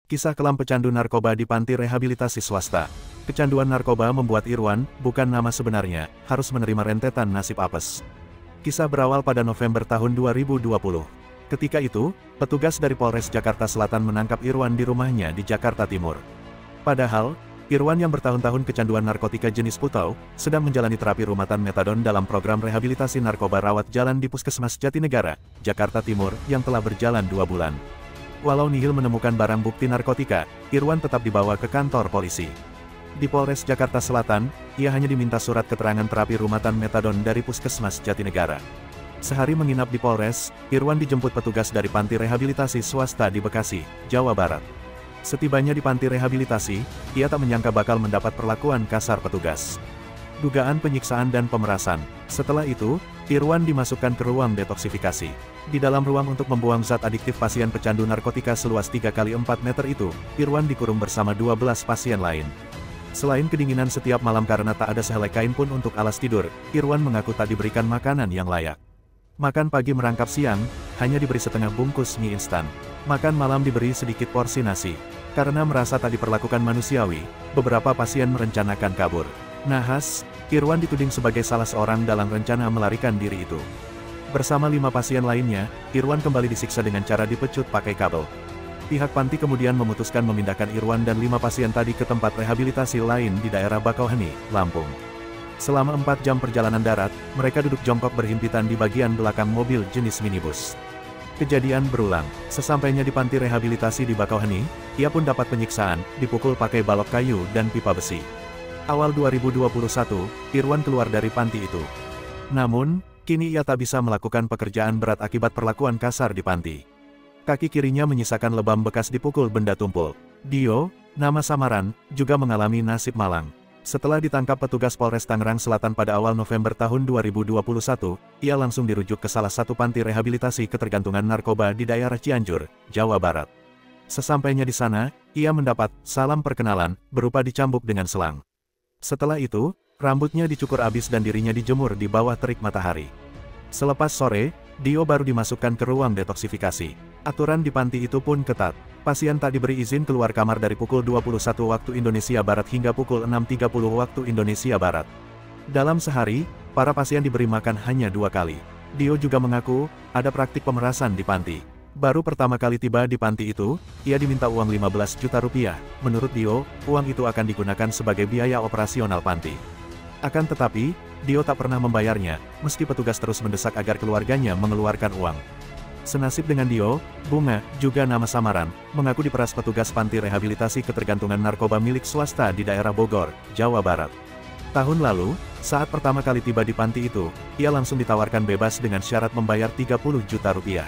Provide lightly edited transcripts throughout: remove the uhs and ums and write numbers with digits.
Kisah kelam pecandu narkoba di panti rehabilitasi swasta. Kecanduan narkoba membuat Irwan, bukan nama sebenarnya, harus menerima rentetan nasib apes. Kisah berawal pada November tahun 2020. Ketika itu, petugas dari Polres Jakarta Selatan menangkap Irwan di rumahnya di Jakarta Timur. Padahal, Irwan yang bertahun-tahun kecanduan narkotika jenis putau, sedang menjalani terapi rumatan metadon dalam program rehabilitasi narkoba rawat jalan di Puskesmas Jatinegara, Jakarta Timur, yang telah berjalan 2 bulan. Walau nihil menemukan barang bukti narkotika, Irwan tetap dibawa ke kantor polisi. Di Polres Jakarta Selatan, ia hanya diminta surat keterangan terapi rumatan metadon dari Puskesmas Jatinegara. Sehari menginap di Polres, Irwan dijemput petugas dari panti rehabilitasi swasta di Bekasi, Jawa Barat. Setibanya di panti rehabilitasi, ia tak menyangka bakal mendapat perlakuan kasar petugas. Dugaan penyiksaan dan pemerasan. Setelah itu, Irwan dimasukkan ke ruang detoksifikasi. Di dalam ruang untuk membuang zat adiktif pasien pecandu narkotika seluas 3x4 meter itu, Irwan dikurung bersama 12 pasien lain. Selain kedinginan setiap malam karena tak ada sehelai kain pun untuk alas tidur, Irwan mengaku tak diberikan makanan yang layak. Makan pagi merangkap siang, hanya diberi setengah bungkus mie instan. Makan malam diberi sedikit porsi nasi. Karena merasa tak diperlakukan manusiawi, beberapa pasien merencanakan kabur. Nahas, Irwan dituding sebagai salah seorang dalam rencana melarikan diri itu. Bersama 5 pasien lainnya, Irwan kembali disiksa dengan cara dipecut pakai kabel. Pihak panti kemudian memutuskan memindahkan Irwan dan 5 pasien tadi ke tempat rehabilitasi lain di daerah Bakauheni, Lampung. Selama 4 jam perjalanan darat, mereka duduk jongkok berhimpitan di bagian belakang mobil jenis minibus. Kejadian berulang. Sesampainya di panti rehabilitasi di Bakauheni, ia pun dapat penyiksaan, dipukul pakai balok kayu dan pipa besi. Awal 2021, Irwan keluar dari panti itu. Namun, kini ia tak bisa melakukan pekerjaan berat akibat perlakuan kasar di panti. Kaki kirinya menyisakan lebam bekas dipukul benda tumpul. Dio, nama samaran, juga mengalami nasib malang. Setelah ditangkap petugas Polres Tangerang Selatan pada awal November tahun 2021, ia langsung dirujuk ke salah satu panti rehabilitasi ketergantungan narkoba di daerah Cianjur, Jawa Barat. Sesampainya di sana, ia mendapat salam perkenalan, berupa dicambuk dengan selang. Setelah itu, rambutnya dicukur abis dan dirinya dijemur di bawah terik matahari. Selepas sore, Dio baru dimasukkan ke ruang detoksifikasi. Aturan di panti itu pun ketat. Pasien tak diberi izin keluar kamar dari pukul 21 waktu Indonesia Barat hingga pukul 6.30 waktu Indonesia Barat. Dalam sehari, para pasien diberi makan hanya 2 kali. Dio juga mengaku, ada praktik pemerasan di panti. Baru pertama kali tiba di panti itu, ia diminta uang 15 juta rupiah. Menurut Dio, uang itu akan digunakan sebagai biaya operasional panti. Akan tetapi, Dio tak pernah membayarnya, meski petugas terus mendesak agar keluarganya mengeluarkan uang. Senasib dengan Dio, Bunga, juga nama samaran, mengaku diperas petugas panti rehabilitasi ketergantungan narkoba milik swasta di daerah Bogor, Jawa Barat. Tahun lalu, saat pertama kali tiba di panti itu, ia langsung ditawarkan bebas dengan syarat membayar 30 juta rupiah.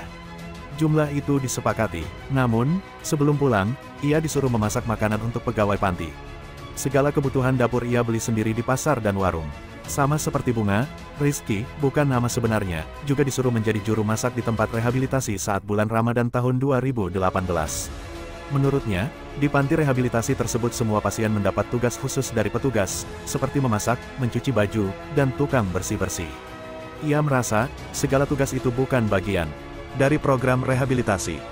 Jumlah itu disepakati. Namun, sebelum pulang, ia disuruh memasak makanan untuk pegawai panti. Segala kebutuhan dapur ia beli sendiri di pasar dan warung. Sama seperti Bunga, Rizky, bukan nama sebenarnya, juga disuruh menjadi juru masak di tempat rehabilitasi saat bulan Ramadan tahun 2018. Menurutnya, di panti rehabilitasi tersebut semua pasien mendapat tugas khusus dari petugas, seperti memasak, mencuci baju, dan tukang bersih-bersih. Ia merasa, segala tugas itu bukan bagian dari program rehabilitasi.